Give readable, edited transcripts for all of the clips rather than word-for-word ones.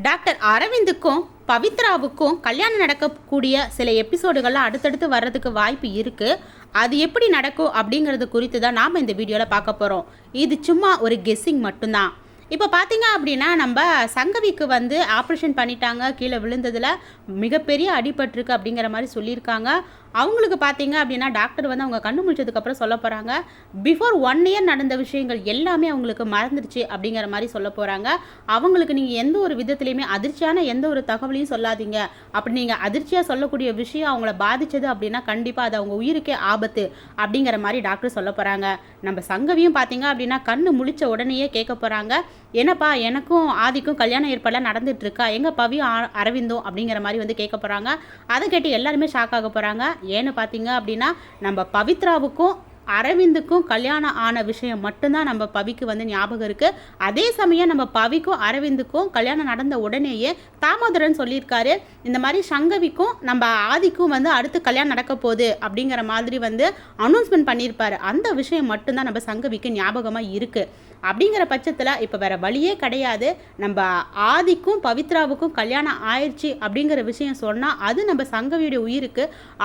Doctor அரவிந்துக்கும் பவித்ராவுக்கும் கல்யாணம் நடக்கக்கூடிய சில எபிசோடுகள்லாம் அடுத்தடுத்து வர்றதுக்கு வாய்ப்பு இருக்குது. அது எப்படி நடக்கும் அப்படிங்கிறது குறித்து தான் நாம் இந்த வீடியோவில் பார்க்க போகிறோம். இது சும்மா ஒரு கெஸ்ஸிங் மட்டும்தான். இப்போ பார்த்தீங்க அப்படின்னா நம்ம சங்கவிக்கு ஆப்ரேஷன் பண்ணிட்டாங்க. கீழே விழுந்ததில் மிகப்பெரிய அடிபட்டிருக்கு அப்படிங்கிற மாதிரி சொல்லியிருக்காங்க. அவங்களுக்கு பார்த்தீங்க அப்படின்னா டாக்டர் அவங்க கண்ணு முழிச்சதுக்கப்புறம் சொல்ல போகிறாங்க, பிஃபோர் 1 இயர் நடந்த விஷயங்கள் எல்லாமே அவங்களுக்கு மறந்துடுச்சு அப்படிங்கிற மாதிரி சொல்ல போகிறாங்க. அவங்களுக்கு நீங்கள் எந்த ஒரு விதத்துலையுமே அதிர்ச்சியான எந்த ஒரு தகவலையும் சொல்லாதீங்க. அப்படி நீங்கள் அதிர்ச்சியாக சொல்லக்கூடிய விஷயம் அவங்கள பாதித்தது அப்படின்னா கண்டிப்பாக அது அவங்க உயிருக்கே ஆபத்து அப்படிங்கிற மாதிரி டாக்டர் சொல்ல போகிறாங்க. நம்ம சங்கவியும் பார்த்தீங்க அப்படின்னா கண்ணு முழிச்ச உடனேயே கேட்க போகிறாங்க, என்னப்பா எனக்கும் ஆதிக்கும் கல்யாணம் ஏற்பாடுலாம் நடந்துட்டுருக்கா, எங்கள் பவியும் அரவிந்தும் அப்படிங்கிற மாதிரி கேட்க போகிறாங்க. அதை கேட்டு எல்லாருமே ஷாக் ஆக போகிறாங்க. ஏன்னு பார்த்தீங்க அப்படின்னா நம்ம பவித்ராவுக்கும் அரவிந்துக்கும் கல்யாணம் ஆன விஷயம் மட்டும்தான் நம்ம பவிக்கு ஞாபகம் இருக்குது. அதே சமயம் நம்ம பவிக்கும் அரவிந்துக்கும் கல்யாணம் நடந்த உடனேயே தாமோதரன் சொல்லியிருக்காரு, இந்த மாதிரி சங்கவிக்கும் நம்ம ஆதிக்கும் அடுத்து கல்யாணம் நடக்க போகுது அப்படிங்கிற மாதிரி அனௌன்ஸ்மெண்ட் பண்ணியிருப்பாரு. அந்த விஷயம் மட்டும்தான் நம்ம சங்கவிக்கு ஞாபகமாக இருக்குது. அப்படிங்கிற பட்சத்தில் இப்போ வேறு வழியே கிடையாது. நம்ம ஆதிக்கும் பவித்ராவுக்கும் கல்யாணம் ஆயிடுச்சு அப்படிங்கிற விஷயம் சொன்னால் அது நம்ம சங்கவியுடைய உயிருக்கு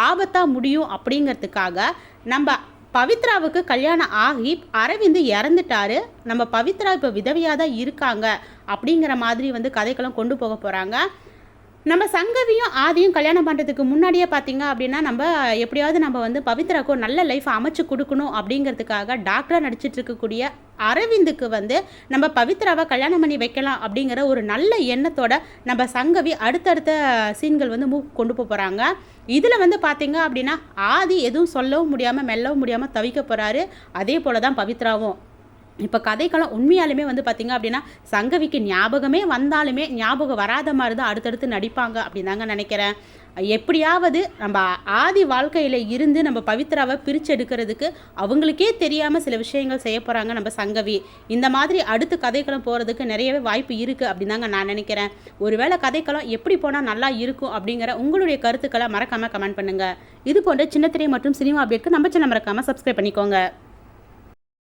ஆபத்தாக முடியும். அப்படிங்கிறதுக்காக நம்ம பவித்ராவுக்கு கல்யாணம் ஆகி அரவிந்து இறந்துட்டாரு, நம்ம பவித்ரா இப்போ விதவையாக தான் இருக்காங்க அப்படிங்கிற மாதிரி கதைக்கெல்லாம் கொண்டு போக போகிறாங்க. நம்ம சங்கவியும் ஆதியும் கல்யாணம் பண்ணுறதுக்கு முன்னாடியே பார்த்தீங்க அப்படின்னா நம்ம எப்படியாவது நம்ம பவித்ராவுக்கு நல்ல லைஃப் அமைச்சு கொடுக்கணும் அப்படிங்கிறதுக்காக டாக்டராக நடிச்சிட்டு இருக்கக்கூடிய அரவிந்துக்கு நம்ம பவித்ராவை கல்யாணம் பண்ணி வைக்கலாம் அப்படிங்கிற ஒரு நல்ல எண்ணத்தோட நம்ம சங்கவி அடுத்தடுத்த சீன்கள் மூவ் கொண்டு போகிறாங்க. இதில் பார்த்தீங்க அப்படின்னா ஆதி எதுவும் சொல்லவும் முடியாமல் மெல்லவும் முடியாமல் தவிக்க போகிறாரு. அதே போல் தான் பவித்ராவும். இப்போ கதைக்கெல்லாம் உண்மையாலுமே பார்த்தீங்க அப்படின்னா சங்கவிக்கு ஞாபகமே வந்தாலுமே ஞாபகம் வராத மாதிரி தான் அடுத்தடுத்து நடிப்பாங்க அப்படின்னு தாங்க நினைக்கிறேன். எப்படியாவது நம்ம ஆதி வாழ்க்கையில் இருந்து நம்ம பவித்ராவை பிரித்து எடுக்கிறதுக்கு அவங்களுக்கே தெரியாமல் சில விஷயங்கள் செய்ய போகிறாங்க நம்ம சங்கவி. இந்த மாதிரி அடுத்து கதைக்களம் போகிறதுக்கு நிறையவே வாய்ப்பு இருக்குது அப்படின்னு தாங்க நான் நினைக்கிறேன். ஒருவேளை கதைக்களம் எப்படி போனால் நல்லா இருக்கும் அப்படிங்கிற உங்களுடைய கருத்துக்களை மறக்காமல் கமெண்ட் பண்ணுங்கள். இது போன்ற சின்னத்திரை மற்றும் சினிமா அப்டேட்க்கு நம்ம சேனல் மறக்காமல் சப்ஸ்கிரைப் பண்ணிக்கோங்க.